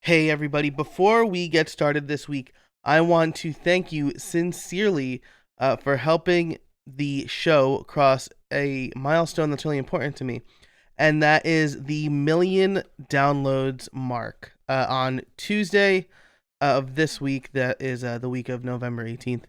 Hey, everybody. Before we get started this week, I want to thank you sincerely for helping the show cross a milestone that's really important to me. And that is the million downloads mark. On Tuesday of this week, that is the week of November 18th,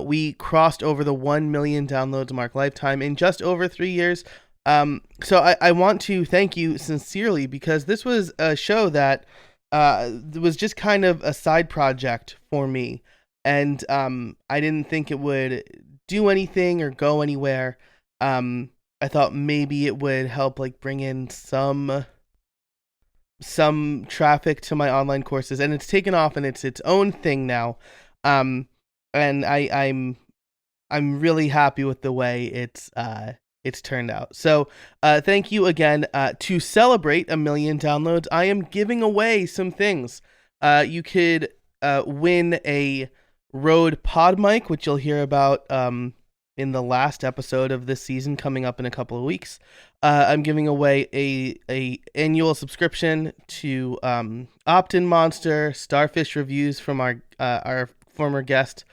we crossed over the 1 million downloads mark lifetime in just over 3 years. So I want to thank you sincerely because this was a show that it was just kind of a side project for me. And I didn't think it would do anything or go anywhere. I thought maybe it would help like bring in some traffic to my online courses, and it's taken off and it's its own thing now. And I'm really happy with the way it's turned out. So thank you again. To celebrate a million downloads, I am giving away some things. You could win a Rode Pod mic, which you'll hear about in the last episode of this season coming up in a couple of weeks. I'm giving away a annual subscription to Opt-in Monster, Starfish reviews from our former guest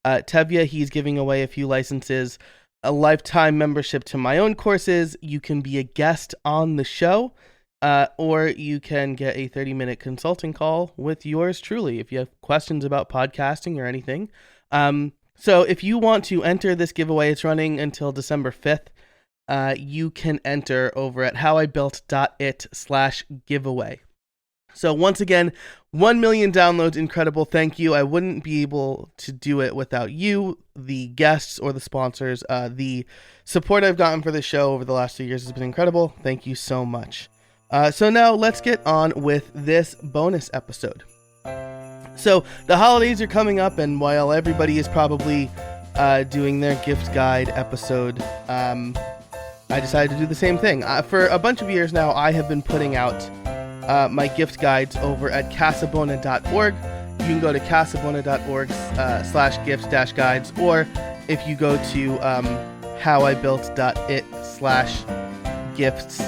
Tevya. He's giving away a few licenses, a lifetime membership to my own courses. You can be a guest on the show, or you can get a 30-minute consulting call with yours truly if you have questions about podcasting or anything. So if you want to enter this giveaway, it's running until December 5th. You can enter over at howibuilt.it/giveaway. So once again, 1 million downloads, incredible. Thank you. I wouldn't be able to do it without you, the guests or the sponsors. The support I've gotten for the show over the last 2 years has been incredible. Thank you so much. So now let's get on with this bonus episode. So the holidays are coming up, and while everybody is probably doing their gift guide episode, I decided to do the same thing. For a bunch of years now, I have been putting out my gift guides over at casabona.org. You can go to casabona.org/gift-guides, or if you go to howibuilt.it/gifts,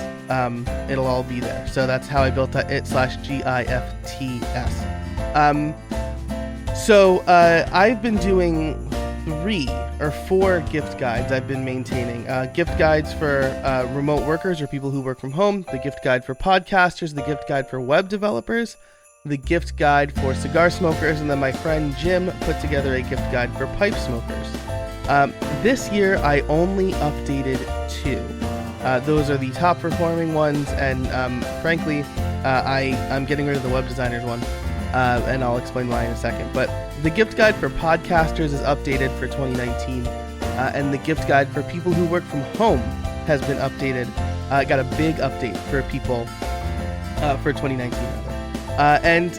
it'll all be there. So that's howibuilt.it/GIFTS. So I've been doing 3 or 4 gift guides I've been maintaining. Gift guides for remote workers or people who work from home, the gift guide for podcasters, the gift guide for web developers, the gift guide for cigar smokers, and then my friend Jim put together a gift guide for pipe smokers. This year I only updated 2. Those are the top performing ones, and frankly, I'm getting rid of the web designers one. And I'll explain why in a second. But the gift guide for podcasters is updated for 2019, and the gift guide for people who work from home has been updated. Got a big update for people for 2019, rather. And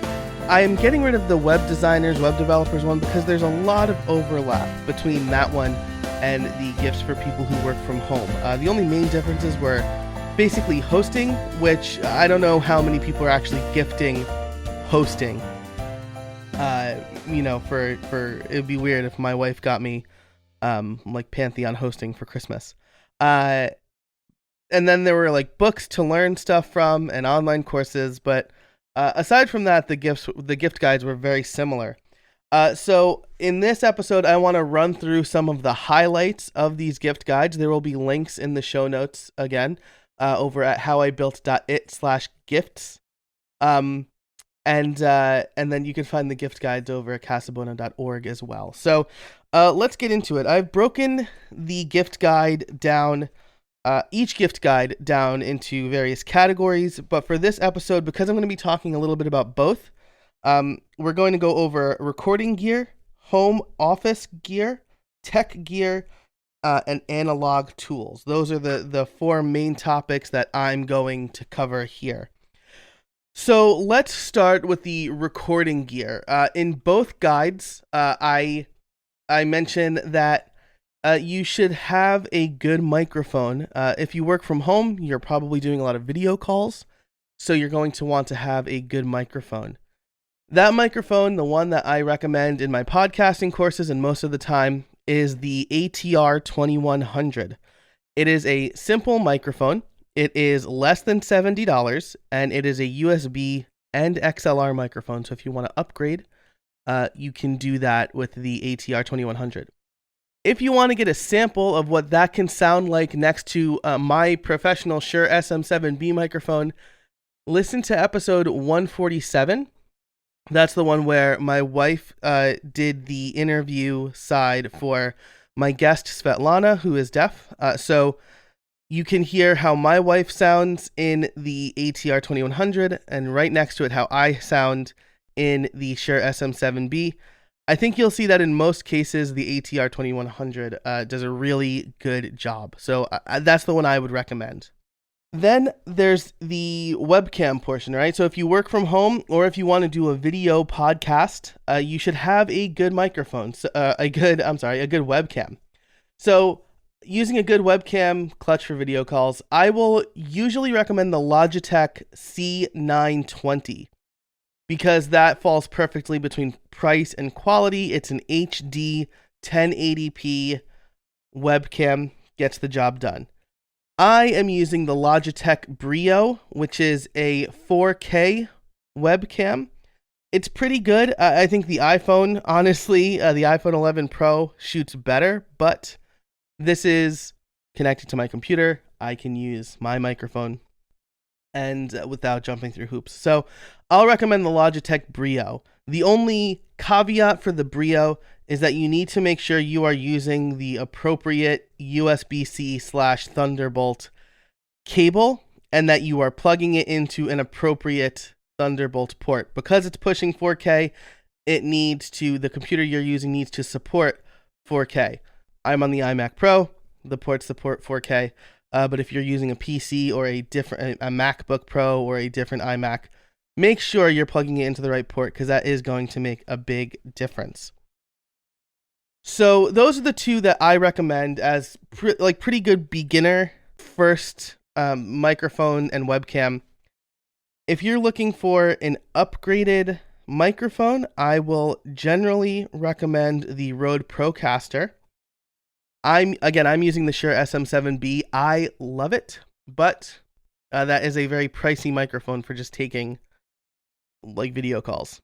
I am getting rid of the web designers, web developers one because there's a lot of overlap between that one and the gifts for people who work from home. The only main differences were basically hosting, which I don't know how many people are actually gifting hosting. For it'd be weird if my wife got me like Pantheon hosting for Christmas. And then there were like books to learn stuff from and online courses, but aside from that, the gift guides were very similar. So in this episode, I want to run through some of the highlights of these gift guides. There will be links in the show notes again over at howibuilt.it/gifts. And then you can find the gift guides over at casabona.org as well. So let's get into it. I've broken the gift guide down, each gift guide down into various categories. But for this episode, because I'm going to be talking a little bit about both, we're going to go over recording gear, home office gear, tech gear, and analog tools. Those are the 4 main topics that I'm going to cover here. So let's start with the recording gear. In both guides, I mention that you should have a good microphone. If you work from home, you're probably doing a lot of video calls, so you're going to want to have a good microphone. That microphone, the one that I recommend in my podcasting courses and most of the time, is the ATR 2100. It is a simple microphone. It is less than $70, and it is a USB and XLR microphone. So if you want to upgrade, you can do that with the ATR 2100. If you want to get a sample of what that can sound like next to my professional Shure SM7B microphone, listen to episode 147. That's the one where my wife did the interview side for my guest Svetlana, who is deaf. So you can hear how my wife sounds in the ATR 2100, and right next to it how I sound in the Shure SM7B. I think you'll see that in most cases, the ATR 2100 does a really good job. So that's the one I would recommend. Then there's the webcam portion, right? So if you work from home or if you want to do a video podcast, you should have a good microphone, a good webcam. So using a good webcam clutch for video calls, I will usually recommend the Logitech C920. Because that falls perfectly between price and quality. It's an HD 1080p webcam, gets the job done. I am using the Logitech Brio, which is a 4K webcam. It's pretty good. I think the iPhone, honestly, the iPhone 11 Pro shoots better, but this is connected to my computer. I can use my microphone and without jumping through hoops. So I'll recommend the Logitech Brio. The only caveat for the Brio is that you need to make sure you are using the appropriate USB-C/Thunderbolt cable and that you are plugging it into an appropriate Thunderbolt port. Because it's pushing 4K, the computer you're using needs to support 4K. I'm on the iMac Pro. The ports support 4K. But if you're using a PC or a MacBook Pro or a different iMac, make sure you're plugging it into the right port because that is going to make a big difference. So those are the two that I recommend as pretty good beginner first microphone and webcam. If you're looking for an upgraded microphone, I will generally recommend the Rode Procaster. I'm using the Shure SM7B. I love it, but that is a very pricey microphone for just taking video calls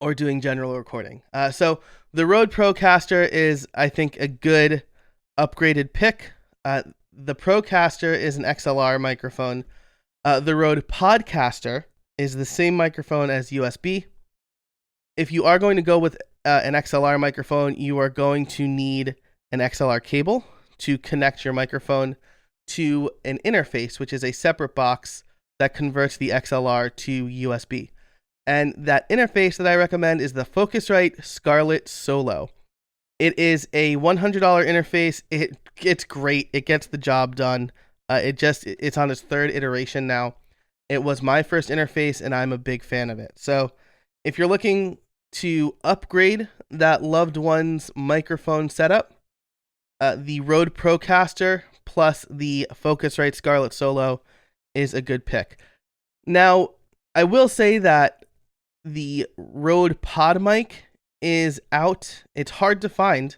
or doing general recording. So the Rode Procaster is, I think, a good upgraded pick. The Procaster is an XLR microphone. The Rode Podcaster is the same microphone as USB. If you are going to go with an XLR microphone, you are going to need an XLR cable to connect your microphone to an interface, which is a separate box that converts the XLR to USB. And that interface that I recommend is the Focusrite Scarlett Solo. It is a $100 interface. It's great. It gets the job done. It's on its third iteration now. It was my first interface, and I'm a big fan of it. So if you're looking to upgrade that loved one's microphone setup, the Rode Procaster plus the Focusrite Scarlett Solo is a good pick. Now, I will say that the Rode Pod mic is out. It's hard to find,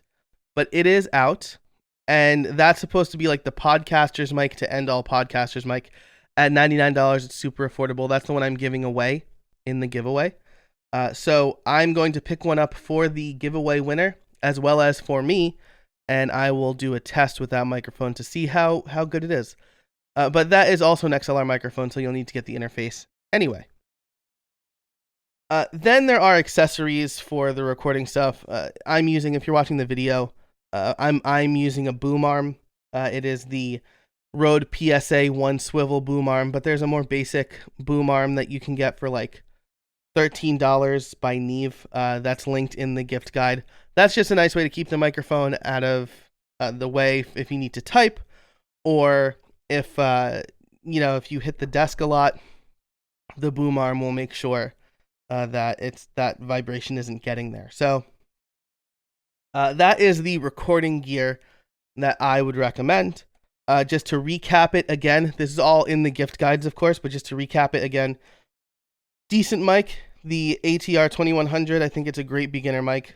but it is out. And that's supposed to be like the podcaster's mic to end all podcasters mic at $99. It's super affordable. That's the one I'm giving away in the giveaway. So I'm going to pick one up for the giveaway winner as well as for me. And I will do a test with that microphone to see how good it is. But that is also an XLR microphone, so you'll need to get the interface anyway. Then there are accessories for the recording stuff. If you're watching the video, I'm using a boom arm. It is the Rode PSA 1 swivel boom arm, but there's a more basic boom arm that you can get for like $13 by Neve. That's linked in the gift guide. That's just a nice way to keep the microphone out of the way if you need to type, or if you hit the desk a lot, the boom arm will make sure that vibration isn't getting there. So that is the recording gear that I would recommend. Just to recap it again, this is all in the gift guides, of course, but just to recap it again, decent mic, the ATR 2100, I think it's a great beginner mic.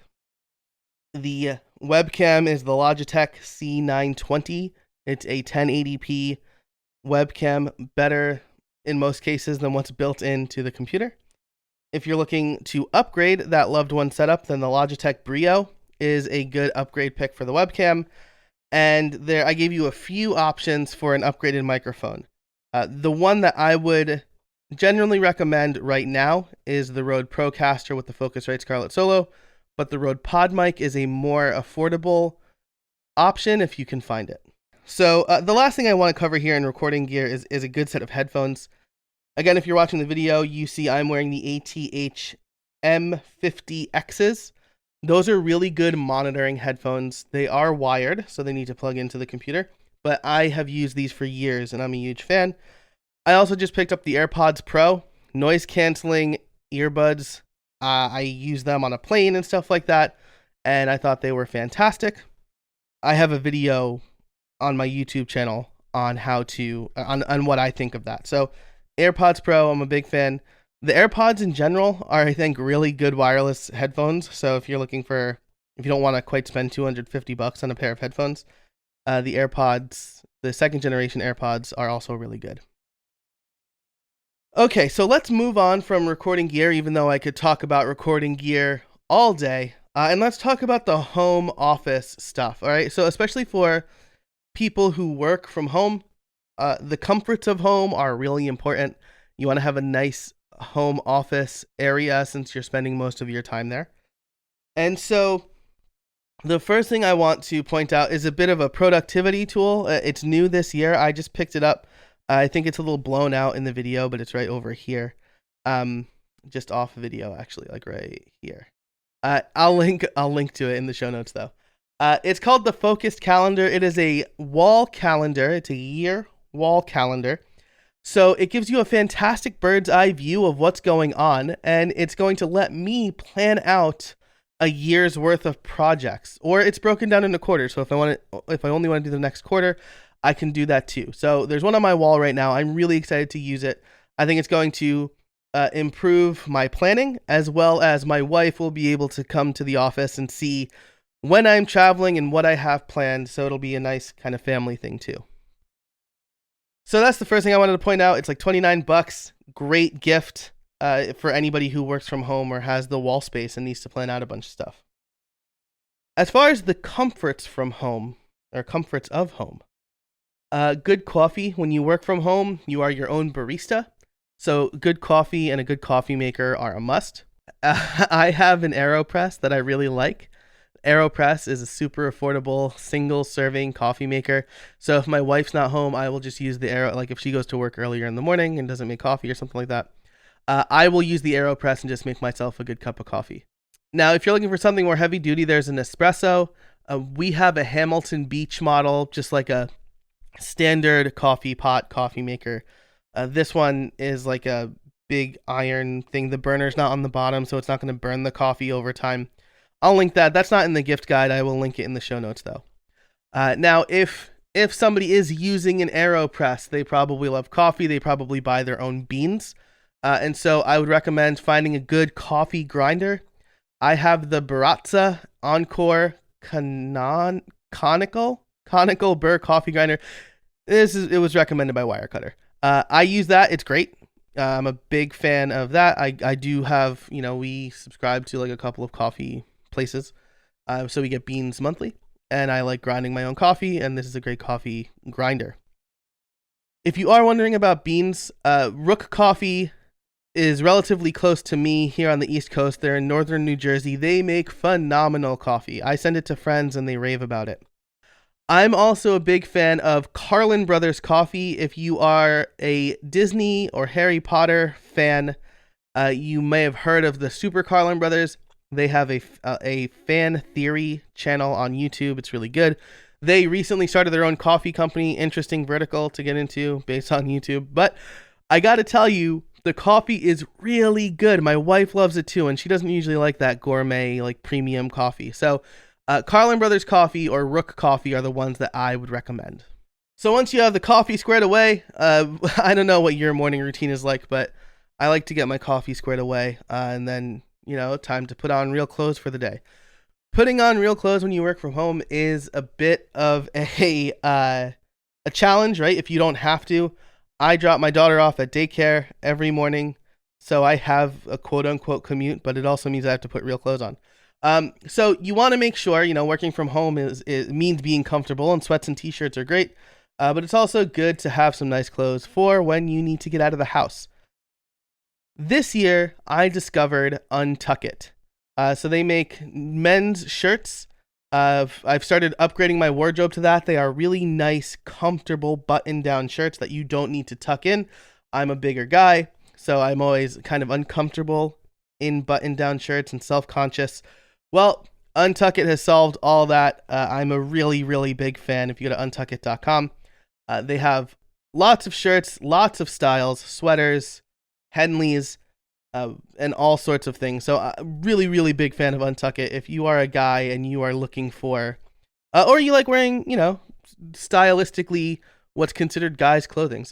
The webcam is the Logitech C920. It's a 1080p webcam, better in most cases than what's built into the computer. If you're looking to upgrade that loved one setup, then the Logitech Brio is a good upgrade pick for the webcam. And there, I gave you a few options for an upgraded microphone. The one that I would generally recommend right now is the Rode Procaster with the Focusrite Scarlett Solo, but the Rode PodMic is a more affordable option if you can find it. So the last thing I want to cover here in recording gear is a good set of headphones. Again, if you're watching the video, you see I'm wearing the ATH M50Xs. Those are really good monitoring headphones. They are wired, so they need to plug into the computer, but I have used these for years and I'm a huge fan. I also just picked up the AirPods Pro, noise canceling earbuds. I use them on a plane and stuff like that, and I thought they were fantastic. I have a video on my YouTube channel on how to, on what I think of that. So AirPods Pro, I'm a big fan. The AirPods in general are, I think, really good wireless headphones. So if you don't want to quite spend $250 on a pair of headphones, the AirPods, the second generation AirPods are also really good. Okay, so let's move on from recording gear, even though I could talk about recording gear all day. And let's talk about the home office stuff, all right? So especially for people who work from home, the comforts of home are really important. You want to have a nice home office area since you're spending most of your time there. And so the first thing I want to point out is a bit of a productivity tool. It's new this year. I just picked it up. I think it's a little blown out in the video, but it's right over here. Just off video, actually, like right here. I'll link to it in the show notes though. It's called the Focused Calendar. It is a wall calendar. It's a year wall calendar. So it gives you a fantastic bird's eye view of what's going on, and it's going to let me plan out a year's worth of projects. Or it's broken down into quarters. So if I only want to do the next quarter, I can do that too. So there's one on my wall right now. I'm really excited to use it. I think it's going to improve my planning, as well as my wife will be able to come to the office and see when I'm traveling and what I have planned. So it'll be a nice kind of family thing too. So that's the first thing I wanted to point out. It's like $29. Great gift for anybody who works from home or has the wall space and needs to plan out a bunch of stuff. As far as the comforts from home, or comforts of home, good coffee. When you work from home, you are your own barista. So good coffee and a good coffee maker are a must. I have an AeroPress that I really like. AeroPress is a super affordable single serving coffee maker. So if my wife's not home, I will just use the like if she goes to work earlier in the morning and doesn't make coffee or something like that, I will use the AeroPress and just make myself a good cup of coffee. Now, if you're looking for something more heavy duty, there's an espresso. We have a Hamilton Beach model, just like a standard coffee pot coffee maker. This one is like a big iron thing. The burner's not on the bottom, so it's not going to burn the coffee over time. I'll link that. That's not in the gift guide. I will link it in the show notes though. Now, if somebody is using an AeroPress, they probably love coffee. They probably buy their own beans. And so I would recommend finding a good coffee grinder. I have the Baratza Encore Conical Burr coffee grinder. It was recommended by Wirecutter. I use that. It's great. I'm a big fan of that. I do have, we subscribe to like a couple of coffee places. So we get beans monthly, and I like grinding my own coffee, and this is a great coffee grinder. If you are wondering about beans, Rook Coffee is relatively close to me here on the East Coast. They're in northern New Jersey. They make phenomenal coffee. I send it to friends and they rave about it. I'm also a big fan of Carlin Brothers Coffee. If you are a Disney or Harry Potter fan, you may have heard of the Super Carlin Brothers. They have a fan theory channel on YouTube. It's really good. They recently started their own coffee company. Interesting vertical to get into based on YouTube. But I got to tell you, the coffee is really good. My wife loves it too, and she doesn't usually like that gourmet, like premium coffee. So Carlin Brothers Coffee or Rook Coffee are the ones that I would recommend. So once you have the coffee squared away, I don't know what your morning routine is like, but I like to get my coffee squared away and then, time to put on real clothes for the day. Putting on real clothes when you work from home is a bit of a challenge, right? If you don't have to. I drop my daughter off at daycare every morning. So I have a quote unquote commute, but it also means I have to put real clothes on. So you want to make sure, working from home is means being comfortable, and sweats and t-shirts are great. But it's also good to have some nice clothes for when you need to get out of the house. This year, I discovered Untuck It. So they make men's shirts. I've started upgrading my wardrobe to that. They are really nice, comfortable button-down shirts that you don't need to tuck in. I'm a bigger guy, so I'm always kind of uncomfortable in button-down shirts and self-conscious. Well, Untuck It has solved all that. I'm a really, really big fan. If you go to untuckit.com, they have lots of shirts, lots of styles, sweaters, Henleys, and all sorts of things. So, really, really big fan of Untuck It. If you are a guy and you are looking for, or you like wearing, stylistically what's considered guys' clothing.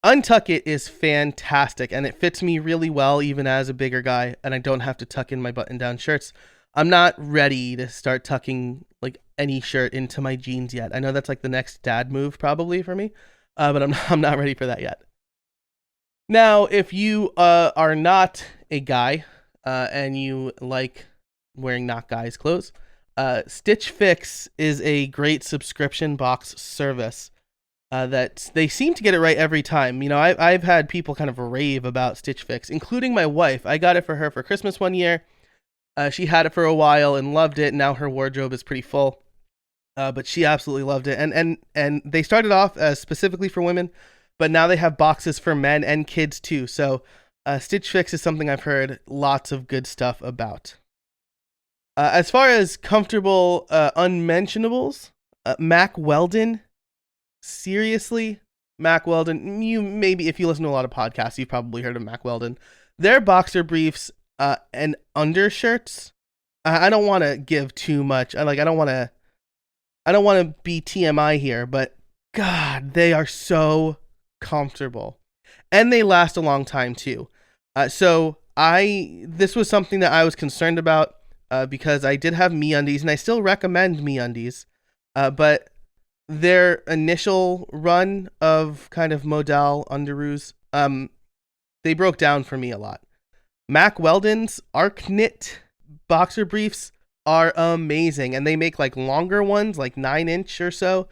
Untuck It is fantastic, and it fits me really well, even as a bigger guy, and I don't have to tuck in my button-down shirts. I'm not ready to start tucking like any shirt into my jeans yet. I know that's like the next dad move probably for me, but I'm not ready for that yet. Now, if you are not a guy and you like wearing not guys' clothes, Stitch Fix is a great subscription box service that they seem to get it right every time. I've had people kind of rave about Stitch Fix, including my wife. I got it for her for Christmas one year. She had it for a while and loved it. Now her wardrobe is pretty full, but she absolutely loved it. And they started off as specifically for women, but now they have boxes for men and kids too. So Stitch Fix is something I've heard lots of good stuff about. As far as comfortable unmentionables, Mack Weldon. Seriously, Mack Weldon. You maybe, if you listen to a lot of podcasts, you've probably heard of Mack Weldon. Their boxer briefs and undershirts. I don't want to give too much. I don't want to be TMI here, but God, they are so comfortable, and they last a long time too. This was something that I was concerned about because I did have MeUndies, and I still recommend MeUndies, but their initial run of kind of modal underoos, they broke down for me a lot. Mack Weldon's Arc Knit boxer briefs are amazing, and they make like longer ones, like 9-inch or so,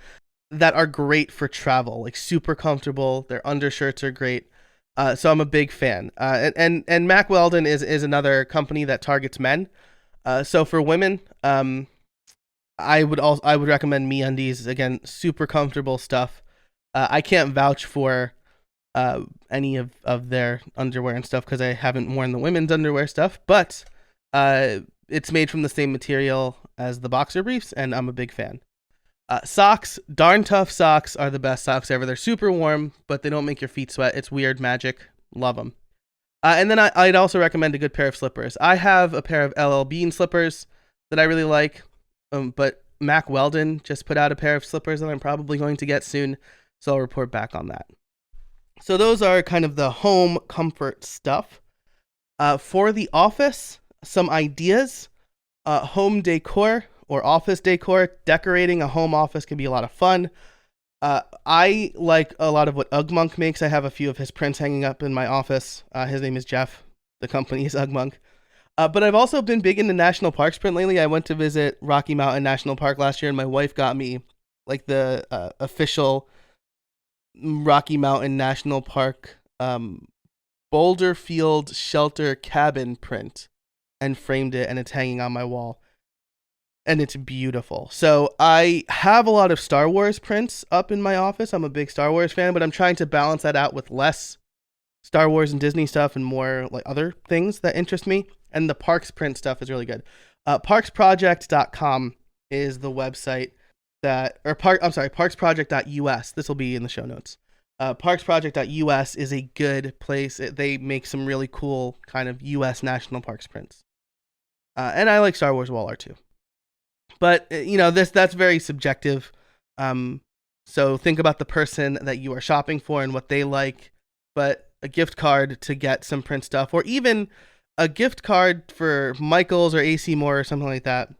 that are great for travel, like super comfortable. Their undershirts are great. So I'm a big fan. And Mack Weldon is another company that targets men. So for women, I would recommend MeUndies. Again, super comfortable stuff. I can't vouch for any of their underwear and stuff because I haven't worn the women's underwear stuff, but it's made from the same material as the boxer briefs, and I'm a big fan. Socks, Darn Tough socks are the best socks ever. They're super warm, but they don't make your feet sweat. It's weird magic. Love them. And then I'd also recommend a good pair of slippers. I have a pair of LL Bean slippers that I really like, but Mack Weldon just put out a pair of slippers that I'm probably going to get soon, so I'll report back on that. So those are kind of the home comfort stuff. For the office, some ideas. Home decor or office decor. Decorating a home office can be a lot of fun. I like a lot of what Ugmonk makes. I have a few of his prints hanging up in my office. His name is Jeff. The company is Ugmonk. But I've also been big into national parks print lately. I went to visit Rocky Mountain National Park last year, and my wife got me like the official Rocky Mountain National Park Boulder Field Shelter Cabin print and framed it, and it's hanging on my wall. And it's beautiful. So I have a lot of Star Wars prints up in my office. I'm a big Star Wars fan, but I'm trying to balance that out with less Star Wars and Disney stuff and more like other things that interest me. And the Parks print stuff is really good. Parksproject.com is the website parksproject.us. This will be in the show notes. Parksproject.us is a good place. They make some really cool kind of US national parks prints. And I like Star Wars wall art too. But, that's very subjective. So think about the person that you are shopping for and what they like. But a gift card to get some print stuff, or even a gift card for Michaels or AC Moore or something like that,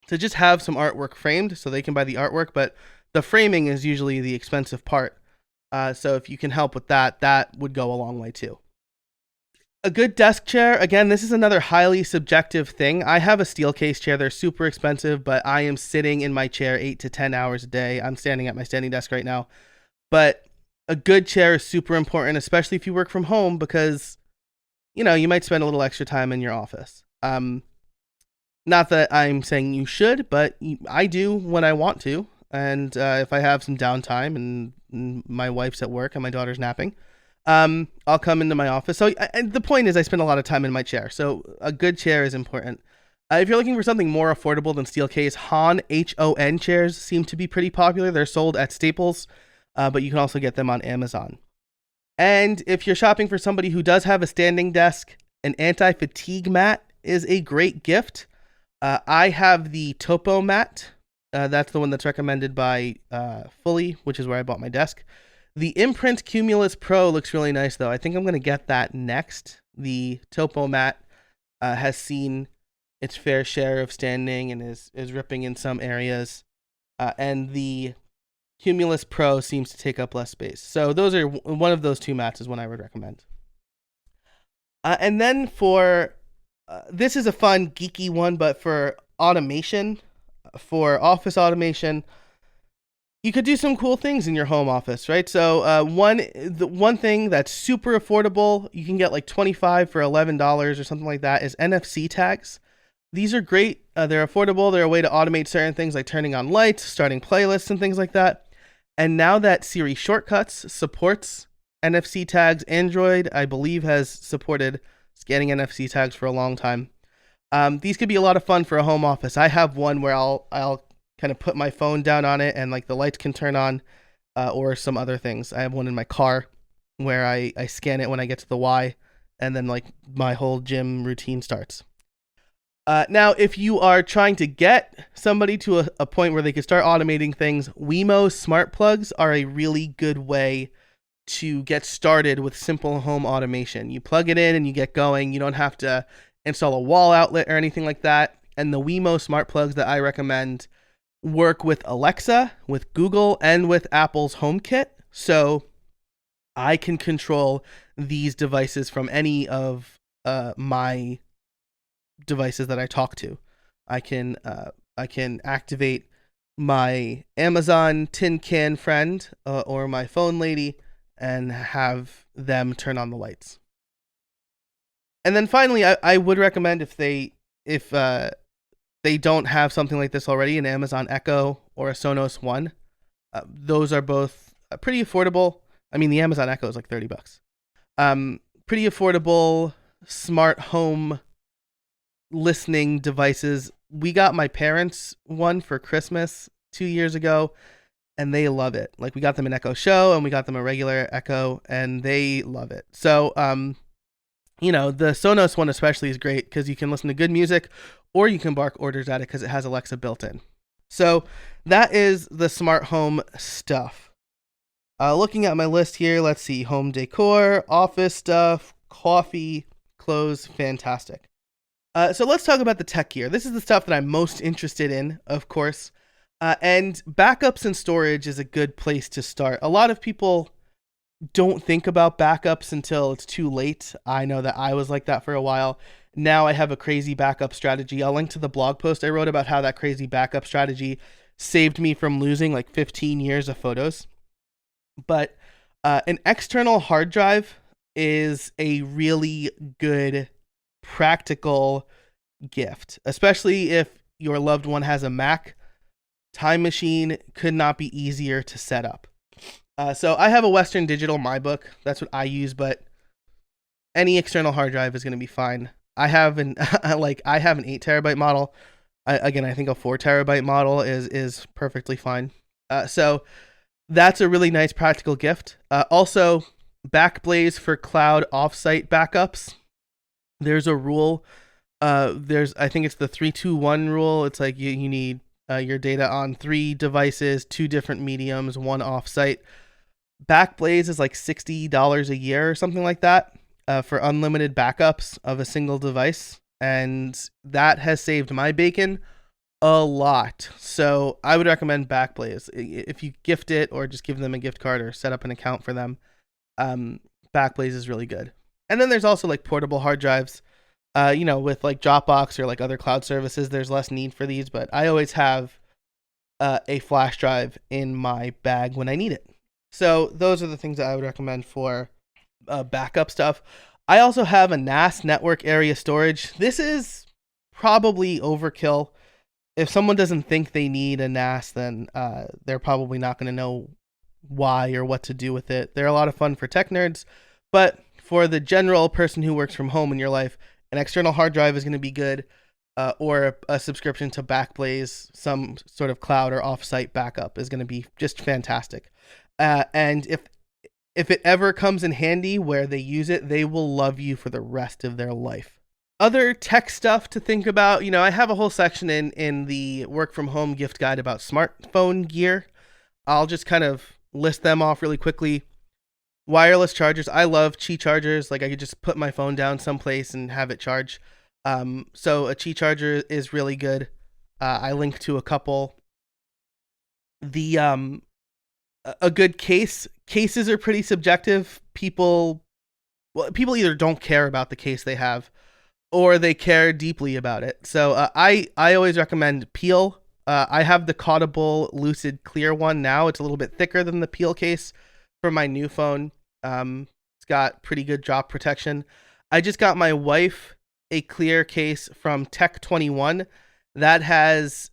to just have some artwork framed so they can buy the artwork. But the framing is usually the expensive part. So if you can help with that, that would go a long way too. A good desk chair, again, this is another highly subjective thing. I have a steel case chair. They're super expensive, but I am sitting in my chair 8 to 10 hours a day. I'm standing at my standing desk right now. But a good chair is super important, especially if you work from home, because, you might spend a little extra time in your office. Not that I'm saying you should, but I do when I want to. And if I have some downtime and my wife's at work and my daughter's napping, I'll come into my office. So and the point is I spend a lot of time in my chair. So a good chair is important. If you're looking for something more affordable than steel case, Hon chairs seem to be pretty popular. They're sold at Staples, but you can also get them on Amazon. And if you're shopping for somebody who does have a standing desk, an anti-fatigue mat is a great gift. I have the Topo mat. That's the one that's recommended by Fully, which is where I bought my desk. The Imprint Cumulus Pro looks really nice, though. I think I'm going to get that next. The Topo mat has seen its fair share of standing and is ripping in some areas. And the Cumulus Pro seems to take up less space. So those are one of those two mats is one I would recommend. And then for this is a fun geeky one, but for automation, for office automation, you could do some cool things in your home office, right? So one thing that's super affordable, you can get like $25 for $11 or something like that, is NFC tags. These are great. They're affordable. They're a way to automate certain things like turning on lights, starting playlists, and things like that. And now that Siri Shortcuts supports NFC tags, Android, I believe, has supported scanning NFC tags for a long time. These could be a lot of fun for a home office. I have one where I'll kind of put my phone down on it and like the lights can turn on, or some other things. I have one in my car where I scan it when I get to the Y, and then like my whole gym routine starts. Now, if you are trying to get somebody to a point where they can start automating things, Wemo smart plugs are a really good way to get started with simple home automation. You plug it in and you get going. You don't have to install a wall outlet or anything like that. And the Wemo smart plugs that I recommend work with Alexa, with Google, and with Apple's HomeKit. So I can control these devices from any of my devices that I talk to. I can activate my Amazon tin can friend or my phone lady and have them turn on the lights. And then finally, I would recommend if they don't have something like this already, an Amazon Echo or a Sonos One. Those are both pretty affordable. I mean, the Amazon Echo is like $30. Pretty affordable smart home listening devices. We got my parents one for Christmas 2 years ago, and they love it. Like, we got them an Echo Show, and we got them a regular Echo, and they love it. So, the Sonos one especially is great because you can listen to good music, or you can bark orders at it because it has Alexa built in. So that is the smart home stuff. Looking at my list here, let's see. Home decor, office stuff, coffee, clothes, fantastic. So let's talk about the tech gear. This is the stuff that I'm most interested in, of course. And backups and storage is a good place to start. A lot of people don't think about backups until it's too late. I know that I was like that for a while. Now I have a crazy backup strategy. I'll link to the blog post I wrote about how that crazy backup strategy saved me from losing like 15 years of photos. But an external hard drive is a really good practical gift, especially if your loved one has a Mac. Time Machine could not be easier to set up. So I have a Western Digital MyBook. That's what I use, but any external hard drive is going to be fine. I have an 8 terabyte model. I think a 4 terabyte model is perfectly fine. So that's a really nice practical gift. Also, Backblaze for cloud offsite backups. There's a rule. I think it's the 3-2-1 rule. It's like you need your data on 3 devices, 2 different mediums, 1 offsite. Backblaze is like $60 a year or something like that for unlimited backups of a single device. And that has saved my bacon A lot. So I would recommend Backblaze. If you gift it or just give them a gift card or set up an account for them, um, Backblaze is really good. And then there's also like portable hard drives. With like Dropbox or like other cloud services, there's less need for these, but I always have a flash drive in my bag when I need it. So those are the things that I would recommend for backup stuff. I also have a NAS, network area storage. This is probably overkill. If someone doesn't think they need a NAS, then they're probably not going to know why or what to do with it. They're a lot of fun for tech nerds, but for the general person who works from home in your life, an external hard drive is going to be good, or a subscription to Backblaze, some sort of cloud or offsite backup is going to be just fantastic. And if it ever comes in handy where they use it, they will love you for the rest of their life. Other tech stuff to think about, I have a whole section in the work from home gift guide about smartphone gear. I'll just kind of list them off really quickly. Wireless chargers. I love Qi chargers. Like I could just put my phone down someplace and have it charge. So a Qi charger is really good. I link to a couple. The a good case. Cases are pretty subjective. People either don't care about the case they have, or they care deeply about it. So I always recommend Peel. I have the Caudable Lucid Clear one now. It's a little bit thicker than the Peel case for my new phone. It's got pretty good drop protection. I just got my wife a clear case from Tech 21 that has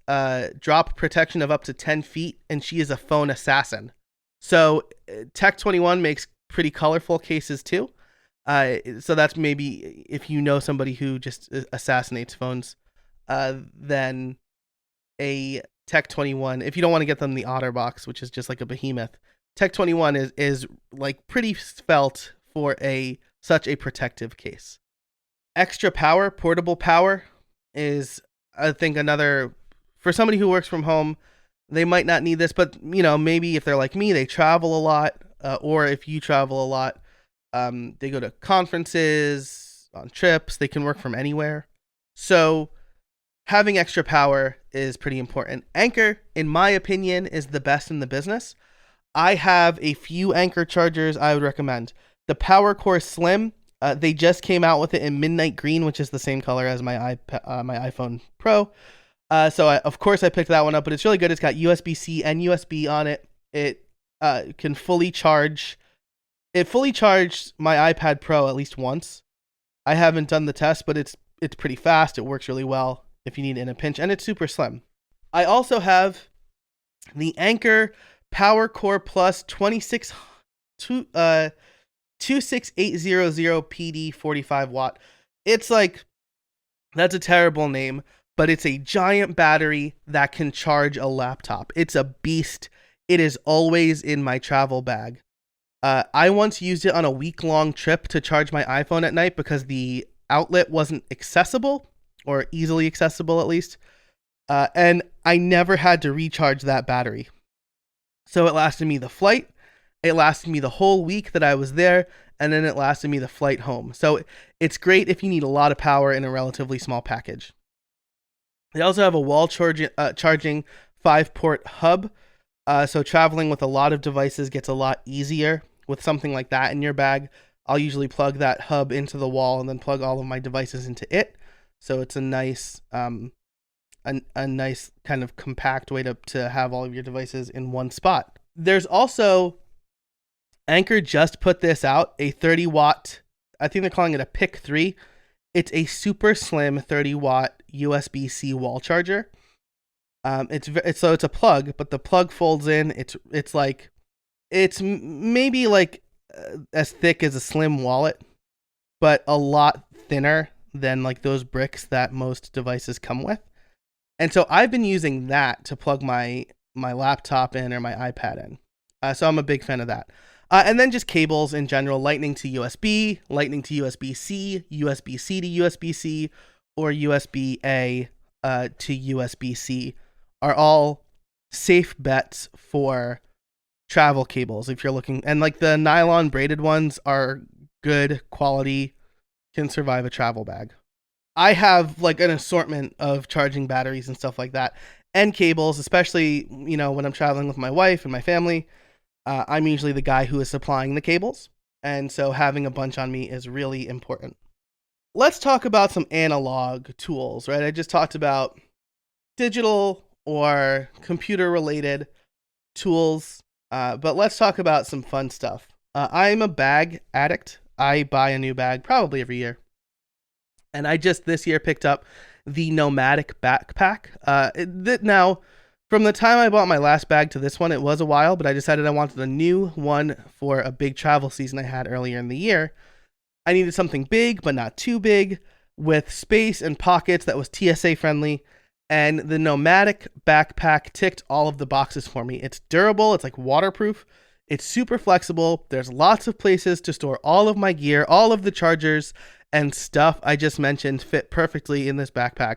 drop protection of up to 10 feet, and she is a phone assassin. So Tech 21 makes pretty colorful cases too. So that's maybe if you know somebody who just assassinates phones, then a Tech 21. If you don't want to get them the OtterBox, which is just like a behemoth, Tech 21 is like pretty felt for such a protective case. Extra power, portable power is, I think, another for somebody who works from home. They might not need this, but maybe if they're like me, they travel a lot, or if you travel a lot, they go to conferences, on trips. They can work from anywhere. So having extra power is pretty important. Anker, in my opinion, is the best in the business. I have a few Anker chargers I would recommend. The PowerCore Slim, they just came out with it in midnight green, which is the same color as my iPhone Pro. So of course I picked that one up, but it's really good. It's got USB-C and USB on it. It can fully charge. It fully charged my iPad Pro at least once. I haven't done the test, but it's pretty fast. It works really well if you need it in a pinch, and it's super slim. I also have the Anker PowerCore Plus 26800 PD 45 watt. It's like, that's a terrible name, but it's a giant battery that can charge a laptop. It's a beast. It is always in my travel bag. I once used it on a week-long trip to charge my iPhone at night because the outlet wasn't accessible, or easily accessible at least, and I never had to recharge that battery. So it lasted me the flight, it lasted me the whole week that I was there, and then it lasted me the flight home. So it's great if you need a lot of power in a relatively small package. They also have a wall charging 5-port hub. So traveling with a lot of devices gets a lot easier with something like that in your bag. I'll usually plug that hub into the wall and then plug all of my devices into it. So it's a nice, a nice kind of compact way to have all of your devices in one spot. There's also, Anker just put this out, a 30 watt, I think they're calling it a PIC 3. It's a super slim 30 watt USB-C wall charger. It's a plug, but the plug folds in. It's maybe like as thick as a slim wallet, but a lot thinner than like those bricks that most devices come with. And so I've been using that to plug my laptop in or my iPad in. So I'm a big fan of that. And then just cables in general, Lightning to USB, Lightning to USB-C, USB-C to USB-C, or USB-A to USB-C are all safe bets for travel cables if you're looking. And like the nylon braided ones are good quality, can survive a travel bag. I have like an assortment of charging batteries and stuff like that, and cables, especially when I'm traveling with my wife and my family. I'm usually the guy who is supplying the cables, and so having a bunch on me is really important. Let's talk about some analog tools, right? I just talked about digital or computer related tools, but let's talk about some fun stuff. I'm a bag addict. I buy a new bag probably every year. And I just this year picked up the Nomadic backpack. Now, from the time I bought my last bag to this one, it was a while, but I decided I wanted a new one for a big travel season I had earlier in the year. I needed something big, but not too big, with space and pockets that was TSA friendly. And the Nomadic backpack ticked all of the boxes for me. It's durable, it's like waterproof, it's super flexible. There's lots of places to store all of my gear, all of the chargers and stuff I just mentioned fit perfectly in this backpack.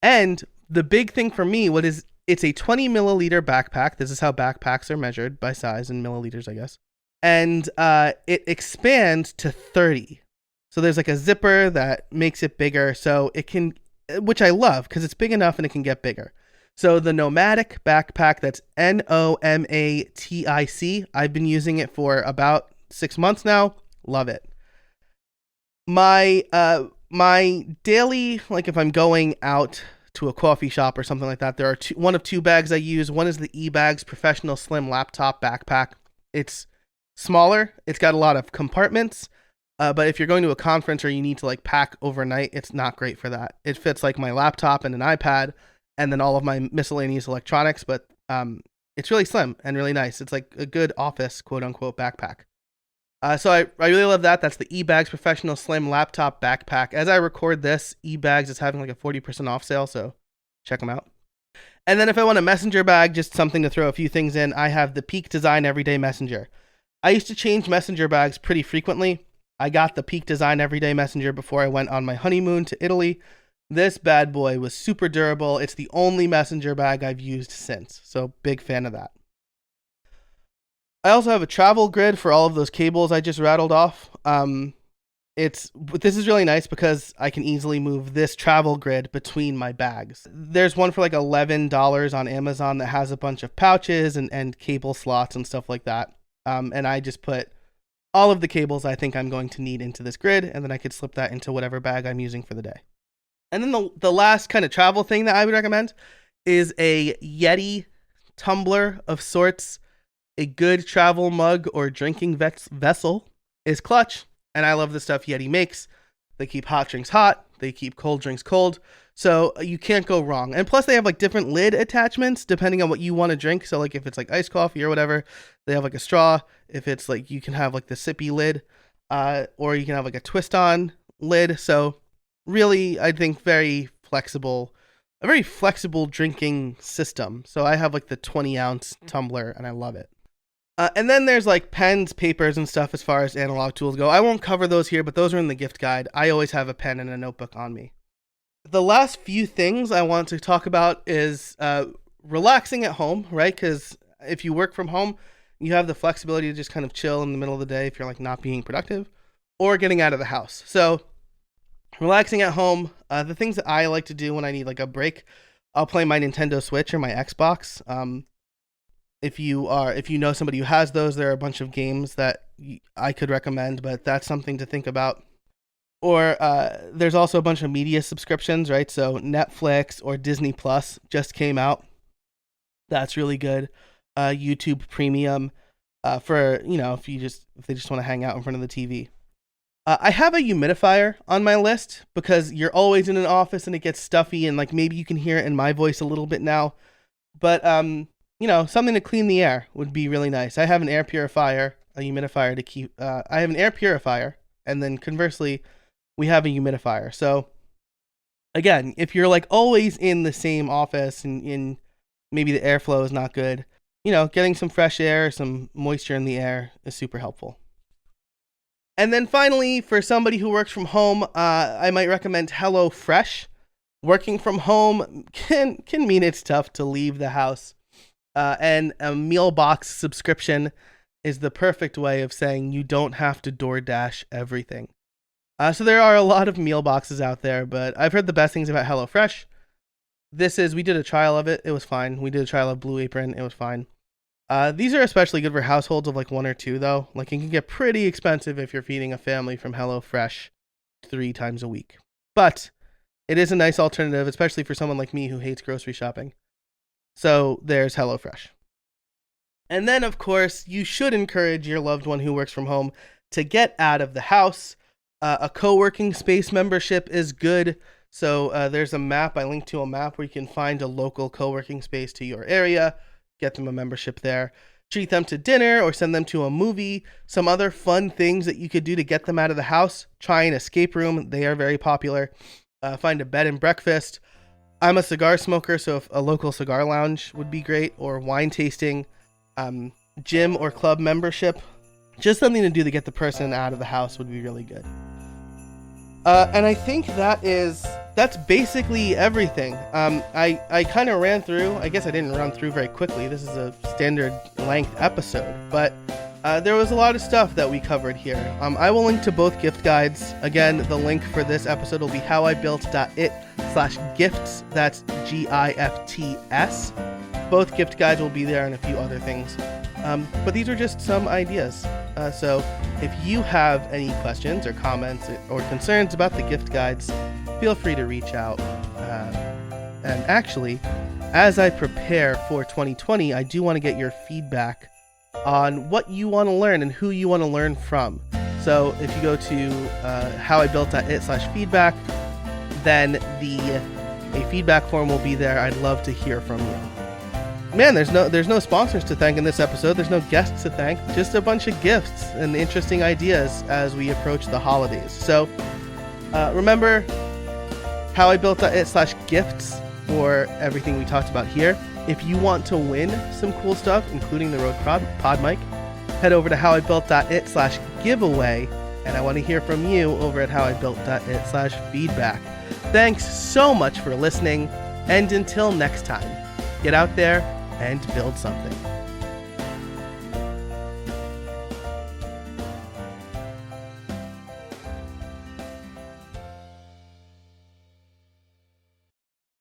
And the big thing for me, it's a 20 milliliter backpack. This is how backpacks are measured, by size in milliliters, I guess. And it expands to 30. So there's like a zipper that makes it bigger, so it can, which I love because it's big enough and it can get bigger. So the Nomadic backpack, that's Nomatic. I've been using it for about 6 months now. Love it. My daily, like if I'm going out to a coffee shop or something like that, there are one of two bags I use. One is the eBags Professional Slim Laptop Backpack. It's smaller. It's got a lot of compartments. But if you're going to a conference or you need to like pack overnight, it's not great for that. It fits like my laptop and an iPad and then all of my miscellaneous electronics, but it's really slim and really nice. It's like a good office, quote unquote, backpack. So I really love that. That's the eBags Professional Slim Laptop Backpack. As I record this, eBags is having like a 40% off sale, so check them out. And then if I want a messenger bag, just something to throw a few things in, I have the Peak Design Everyday Messenger. I used to change messenger bags pretty frequently. I got the Peak Design Everyday Messenger before I went on my honeymoon to Italy. This bad boy was super durable. It's the only messenger bag I've used since, so big fan of that. I also have a travel grid for all of those cables I just rattled off. This is really nice because I can easily move this travel grid between my bags. There's one for like $11 on Amazon that has a bunch of pouches and cable slots and stuff like that. And I just put all of the cables I think I'm going to need into this grid, and then I could slip that into whatever bag I'm using for the day. And then the last kind of travel thing that I would recommend is a Yeti tumbler of sorts. A good travel mug or drinking vessel is clutch, and I love the stuff Yeti makes. They keep hot drinks hot, they keep cold drinks cold, so you can't go wrong. And plus they have like different lid attachments depending on what you want to drink. So like if it's like iced coffee or whatever, they have like a straw. If it's like you can have like the sippy lid, or you can have like a twist on lid. So really, I think a very flexible drinking system. So I have like the 20-ounce tumbler and I love it. And then there's like pens, papers, and stuff as far as analog tools go. I won't cover those here, but those are in the gift guide. I always have a pen and a notebook on me. The last few things I want to talk about is relaxing at home, right? Because if you work from home, you have the flexibility to just kind of chill in the middle of the day if you're like not being productive, or getting out of the house. So relaxing at home, the things that I like to do when I need like a break, I'll play my Nintendo Switch or my Xbox. If you know somebody who has those, there are a bunch of games that I could recommend, but that's something to think about. Or there's also a bunch of media subscriptions, right? So Netflix or Disney Plus just came out. That's really good. YouTube Premium for if they just want to hang out in front of the TV. I have a humidifier on my list because you're always in an office and it gets stuffy, and like maybe you can hear it in my voice a little bit now, but something to clean the air would be really nice. I have an air purifier, a humidifier to keep. I have an air purifier, and then conversely, we have a humidifier. So again, if you're like always in the same office and maybe the airflow is not good, getting some fresh air, some moisture in the air is super helpful. And then finally, for somebody who works from home, I might recommend HelloFresh. Working from home can mean it's tough to leave the house. And a meal box subscription is the perfect way of saying you don't have to DoorDash everything. So there are a lot of meal boxes out there, but I've heard the best things about HelloFresh. We did a trial of it. It was fine. We did a trial of Blue Apron. It was fine. These are especially good for households of like one or two, though. Like, it can get pretty expensive if you're feeding a family from HelloFresh 3 times a week. But it is a nice alternative, especially for someone like me who hates grocery shopping. So there's HelloFresh. And then, of course, you should encourage your loved one who works from home to get out of the house. A co-working space membership is good. So there's a map. I linked to a map where you can find a local co-working space to your area. Get them a membership there. Treat them to dinner or send them to a movie. Some other fun things that you could do to get them out of the house. Try an escape room. They are very popular. Find a bed and breakfast. I'm a cigar smoker, so if a local cigar lounge would be great, or wine tasting, gym or club membership. Just something to do to get the person out of the house would be really good. And I think that's basically everything. I kind of ran through, I guess I didn't run through very quickly. This is a standard length episode, but there was a lot of stuff that we covered here. I will link to both gift guides. Again, the link for this episode will be howibuilt.it/gifts. That's GIFTS. Both gift guides will be there and a few other things. But these are just some ideas. So if you have any questions or comments or concerns about the gift guides, feel free to reach out. And actually, as I prepare for 2020, I do want to get your feedback on what you want to learn and who you want to learn from. So if you go to howibuilt.it/feedback, then a feedback form will be there. I'd love to hear from you. Man, there's no sponsors to thank in this episode. There's no guests to thank. Just a bunch of gifts and interesting ideas as we approach the holidays. So remember howibuilt.it/gifts for everything we talked about here. If you want to win some cool stuff, including the Rode Pod mic, head over to howibuilt.it/giveaway. And I want to hear from you over at howibuilt.it/feedback. Thanks so much for listening. And until next time, get out there and build something.